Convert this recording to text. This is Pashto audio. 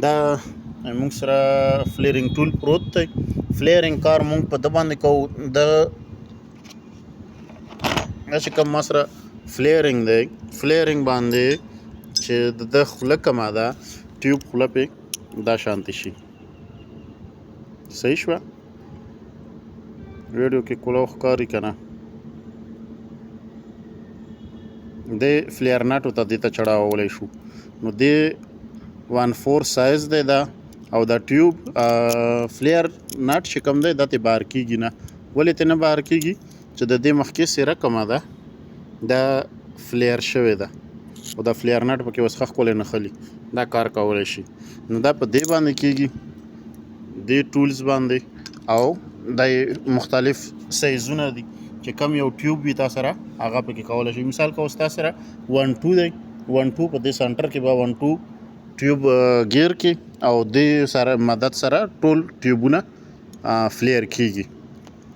دا موږ سره فلیرینګ ټول پروت دی. فلیرینګ کار موږ په ده باندې کوو. د چې کوم ما سره فلیرینګ دی، فلیرینګ باندې چې د خوله کومه ده ټیوب خوله پې دا شانتې شي. صحیح شوه؟ ویډیو کې کولو ښکاري که نه؟ دې فلیر نټو ته دې ته چړاولی شو. نو دې 1/4 سایز دی دا، او دا ټیوب فلیر نټ چې کوم دی دا ترې بهر کېږي نه. ولې ترې نه بهر کېږي؟ چې د دې مخکې سیره کومه ده دا فلیر شوې ده، او دا فلیر نټ پکې اوس ښه ښکلی نښلي. دا کار کولی شي. نو دا په دې باندې کېږي، دې ټولز باندې، او دا مختلف سایزونه دي چې کم یو ټیوب وي تا سره هغه پکې کولی شي. مثال که اوس تا سره 1/2 دی، 1/2 په دې سنټر کې به 1/2 ټیوب ګیر کې، او دې سره مدد سره ټول ټیوبونه فلیر کېږي.